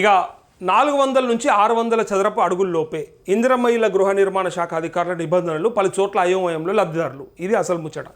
ఇక 400 నుంచి 600 చదరపు అడుగుల్లోపే ఇందిరమ్మ ఇళ్ల గృహ నిర్మాణ శాఖ అధికారుల నిబంధనలు పలు చోట్ల అయోమయంలో లబ్ధిదారులు. ఇది అసలు ముచ్చట.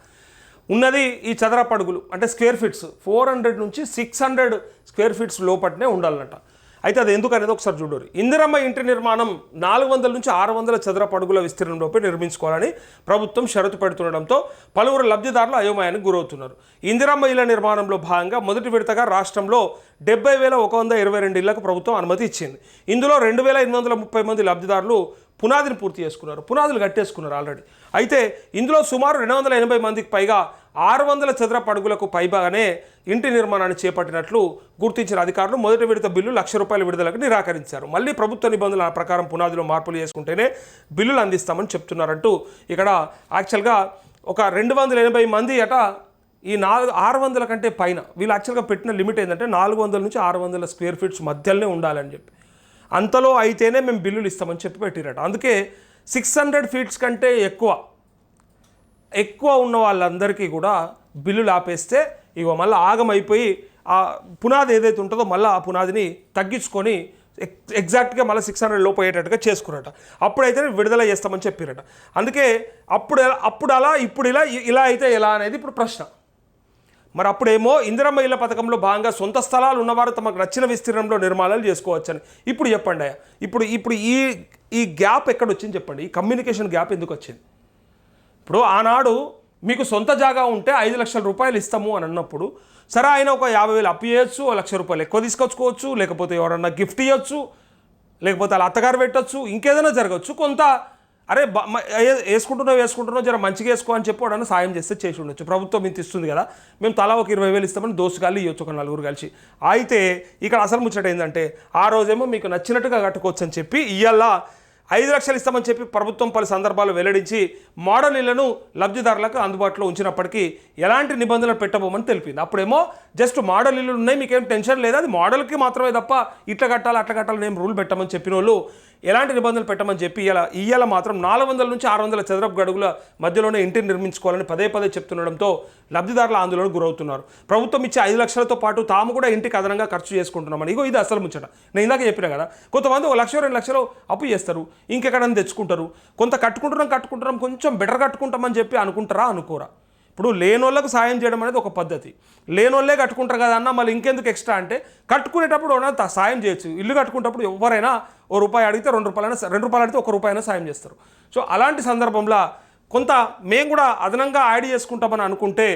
ఉన్నది ఈ చదరపు అడుగులు అంటే స్క్వేర్ ఫీట్స్ 400 నుంచి 600 స్క్వేర్ ఫీట్స్ లోపట్నే ఉండాలన్నట. అయితే అది ఎందుకు అనేది ఒకసారి చూడరు. ఇందిరమ్మ ఇంటి నిర్మాణం 400 నుంచి 600 చదరపు అడుగుల విస్తీర్ణంలోపై నిర్మించుకోవాలని ప్రభుత్వం షరతు పెడుతుండడంతో పలువురు లబ్ధిదారులు అయోమయానికి గురవుతున్నారు. ఇందిరమ్మ ఇళ్ల నిర్మాణంలో భాగంగా మొదటి విడతగా రాష్ట్రంలో 70,122 ఇళ్లకు ప్రభుత్వం అనుమతి ఇచ్చింది. ఇందులో 2,830 మంది లబ్ధిదారులు పునాదిని పూర్తి చేసుకున్నారు, పునాదులు కట్టేసుకున్నారు ఆల్రెడీ. అయితే ఇందులో సుమారు 280 మందికి పైగా 600 చదరపు అడుగులకు పైగానే ఇంటి నిర్మాణాన్ని చేపట్టినట్లు గుర్తించిన అధికారులు మొదటి విడత బిల్లు ₹1,00,000 విడుదలకు నిరాకరించారు. మళ్ళీ ప్రభుత్వ నిబంధనల ప్రకారం పునాదిలో మార్పులు చేసుకుంటేనే బిల్లులు అందిస్తామని చెప్తున్నారంటూ ఇక్కడ యాక్చువల్గా ఒక 280 మంది అట ఈ 600 కంటే పైన వీళ్ళు యాక్చువల్గా పెట్టిన లిమిట్ ఏంటంటే 400 నుంచి 600 స్క్వేర్ ఫీట్స్ మధ్యలోనే ఉండాలని చెప్పి, అంతలో అయితేనే మేము బిల్లులు ఇస్తామని చెప్పి పెట్టిరట. అందుకే 600 ఫీట్స్ కంటే ఎక్కువ ఉన్న వాళ్ళందరికీ కూడా బిల్లులు ఆపేస్తే ఇగో మళ్ళీ ఆగమైపోయి ఆ పునాది ఏదైతే ఉంటుందో మళ్ళీ ఆ పునాదిని తగ్గించుకొని ఎగ్జాక్ట్గా మళ్ళీ 600 లోపు అయ్యేటట్టుగా చేసుకున్నట. అప్పుడైతే విడుదల చేస్తామని చెప్పారట. అందుకే అప్పుడు అలా ఇప్పుడు ఇలా అయితే ఎలా అనేది ఇప్పుడు ప్రశ్న. మరి అప్పుడేమో ఇందిరమ్మ ఇళ్ల పథకంలో భాగంగా సొంత స్థలాలు ఉన్నవారు తమకు నచ్చిన విస్తీర్ణంలో నిర్మాణాలు చేసుకోవచ్చని. ఇప్పుడు చెప్పండి ఇప్పుడు ఈ గ్యాప్ ఎక్కడ వచ్చింది చెప్పండి. ఈ కమ్యూనికేషన్ గ్యాప్ ఎందుకు వచ్చింది? ఇప్పుడు ఆనాడు మీకు సొంత జాగా ఉంటే 5 లక్షల రూపాయలు ఇస్తాము అని అన్నప్పుడు సరే ఆయన ఒక 50,000 అప్పు చేయొచ్చు, ₹1,00,000 ఎక్కువ తీసుకొచ్చుకోవచ్చు, లేకపోతే ఎవరన్నా గిఫ్ట్ ఇవ్వచ్చు, లేకపోతే అలా అత్తగారు పెట్టచ్చు, ఇంకేదైనా జరగచ్చు. కొంత అరే వేసుకుంటున్నావు జర మంచిగా వేసుకో అని చెప్పి వాడన్నా సాయం చేస్తే చేసి ఉండొచ్చు. ప్రభుత్వం ఇంత ఇస్తుంది కదా, మేము తలా ఒక 20,000 ఇస్తామని దోసుగాళ్ళు ఇవ్వచ్చు ఒక 4 కలిసి. అయితే ఇక్కడ అసలు ముచ్చట ఏంటంటే ఆ రోజేమో మీకు నచ్చినట్టుగా కట్టుకోవచ్చు అని చెప్పి ఇవాళ 5 లక్షలు ఇస్తామని చెప్పి ప్రభుత్వం పలు సందర్భాలు వెల్లడించి మోడల్ ఇళ్లను లబ్ధిదారులకు అందుబాటులో ఉంచినప్పటికీ ఎలాంటి నిబంధనలు పెట్టబోమని తెలిపింది. అప్పుడేమో జస్ట్ మోడల్ ఇల్లు ఉన్నాయి, మీకేం టెన్షన్ లేదు, అది మోడల్కి మాత్రమే తప్ప ఇట్లా కట్టాలి అట్లా కట్టాలి నేను రూల్ పెట్టమని చెప్పిన వాళ్ళు ఎలాంటి నిబంధనలు పెట్టమని చెప్పి ఇవాళ మాత్రం 400 నుంచి 600 చదరపు అడుగుల మధ్యలోనే ఇంటిని నిర్మించుకోవాలని పదే చెప్తుండడంతో లబ్ధిదారుల ఆందోళనకు గురవుతున్నారు. ప్రభుత్వం ఇచ్చే 5 లక్షలతో పాటు తాము కూడా ఇంటికి అదనంగా ఖర్చు చేసుకుంటున్నామని. ఇగో ఇది అసలు ముచ్చట. నేను ఇందాక చెప్పినా కదా, కొంతమంది 1 లక్ష 2 లక్షలు అప్పు చేస్తారు, ఇంకెక్కడన్నా తెచ్చుకుంటారు, కొంత కట్టుకుంటున్నాం కొంచెం బెటర్ కట్టుకుంటామని చెప్పి అనుకుంటారా అనుకోరా. ఇప్పుడు లేనోళ్ళకు సాయం చేయడం అనేది ఒక పద్ధతి. లేనోళ్ళే కట్టుకుంటారు కదా అన్న, మళ్ళీ ఇంకెందుకు ఎక్స్ట్రా అంటే కట్టుకునేటప్పుడు సాయం చేయొచ్చు. ఇల్లు కట్టుకునేటప్పుడు ఎవరైనా ₹1 అడిగితే ₹2 అడిగితే ₹1 సాయం చేస్తారు. సో అలాంటి సందర్భంలో కొంత మేము కూడా అదనంగా యాడ్ చేసుకుంటామని అనుకుంటే,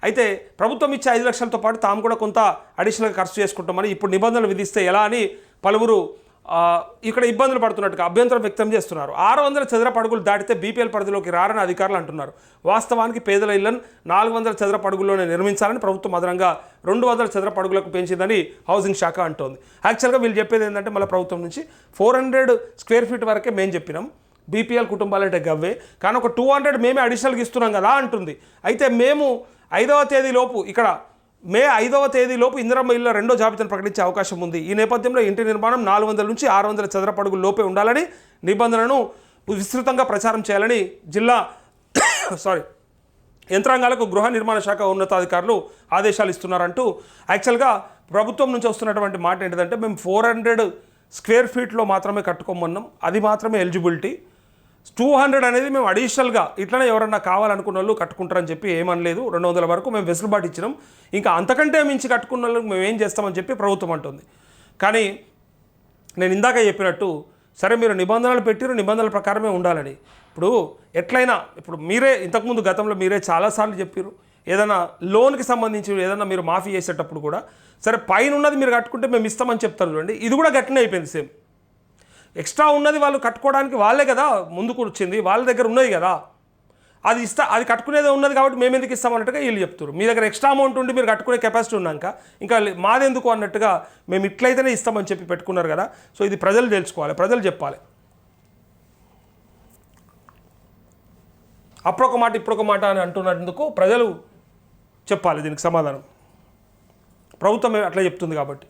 అయితే ప్రభుత్వం ఇచ్చే 5 లక్షలతో పాటు తాము కూడా కొంత అడిషనల్గా ఖర్చు చేసుకుంటామని ఇప్పుడు నిబంధనలు విధిస్తే ఎలా అని పలువురు ఇక్కడ ఇబ్బందులు పడుతున్నట్టుగా అభ్యంతరం వ్యక్తం చేస్తున్నారు. 600 చదరపు అడుగులు దాటితే బీపీఎల్ పరిధిలోకి రారని అధికారులు అంటున్నారు. వాస్తవానికి పేదల ఇళ్లను 400 చదరపు అడుగుల్లోనే నిర్మించాలని ప్రభుత్వం అదనంగా 200 చదరపు అడుగులకు పెంచిందని హౌసింగ్ శాఖ అంటోంది. యాక్చువల్గా వీళ్ళు చెప్పేది ఏంటంటే మళ్ళీ ప్రభుత్వం నుంచి 400 స్క్వేర్ ఫీట్ వరకే మేము చెప్పినాం, బీపీఎల్ కుటుంబాలంటే గవ్వే, కానీ ఒక 200 మేమే అడిషనల్గా ఇస్తున్నాం కదా అంటుంది. అయితే మేము 5వ తేదీలోపు ఇక్కడ మే 5వ తేదీలోపు ఇందిరమ్మ ఇళ్ల 2వ జాబితాను ప్రకటించే అవకాశం ఉంది. ఈ నేపథ్యంలో ఇంటి నిర్మాణం 400 నుంచి 600 చదరపు అడుగుల లోపే ఉండాలని నిబంధనలను విస్తృతంగా ప్రచారం చేయాలని జిల్లా యంత్రాంగాలకు గృహ నిర్మాణ శాఖ ఉన్నతాధికారులు ఆదేశాలు ఇస్తున్నారంటూ యాక్చువల్గా ప్రభుత్వం నుంచి వస్తున్నటువంటి మాట ఏంటంటే మేము 400 స్క్వేర్ ఫీట్లో మాత్రమే కట్టుకోమన్నాం, అది మాత్రమే ఎలిజిబిలిటీ. 200 అనేది మేము అడిషనల్గా ఇట్లనే ఎవరన్నా కావాలనుకున్న వాళ్ళు కట్టుకుంటారని చెప్పి ఏమనలేదు. 200 వరకు మేము వెసులుబాటు ఇచ్చినాం, ఇంకా అంతకంటే మించి కట్టుకున్న వాళ్ళకి మేము ఏం చేస్తామని చెప్పి ప్రభుత్వం అంటుంది. కానీ నేను ఇందాక చెప్పినట్టు సరే మీరు నిబంధనలు పెట్టిరు, నిబంధనల ప్రకారమే ఉండాలని. ఇప్పుడు ఎట్లయినా ఇప్పుడు మీరే ఇంతకుముందు గతంలో మీరే చాలాసార్లు చెప్పారు, ఏదైనా లోన్కి సంబంధించి ఏదైనా మీరు మాఫీ చేసేటప్పుడు కూడా సరే పైన ఉన్నది మీరు కట్టుకుంటే మేము ఇస్తామని చెప్తారు చూడండి. ఇది కూడా గట్లనే అయిపోయింది. సేమ్ ఎక్స్ట్రా ఉన్నది వాళ్ళు కట్టుకోవడానికి వాళ్ళే కదా ముందుకు వచ్చింది, వాళ్ళ దగ్గర ఉన్నది కదా, అది కట్టుకునేదే ఉన్నది కాబట్టి మేము ఎందుకు ఇస్తామన్నట్టుగా వీళ్ళు చెప్తారు. మీ దగ్గర ఎక్స్ట్రా అమౌంట్ ఉండి మీరు కట్టుకునే కెపాసిటీ ఉన్నాక ఇంకా మాదెందుకు అన్నట్టుగా మేము ఇట్లయితేనే ఇస్తామని చెప్పి పెట్టుకున్నారు కదా. సో ఇది ప్రజలు తెలుసుకోవాలి, ప్రజలు చెప్పాలి. అప్పుడొక మాట ఇప్పుడొక మాట అని అంటున్నందుకు ప్రజలు చెప్పాలి దీనికి సమాధానం. ప్రభుత్వం అట్లా చెప్తుంది కాబట్టి.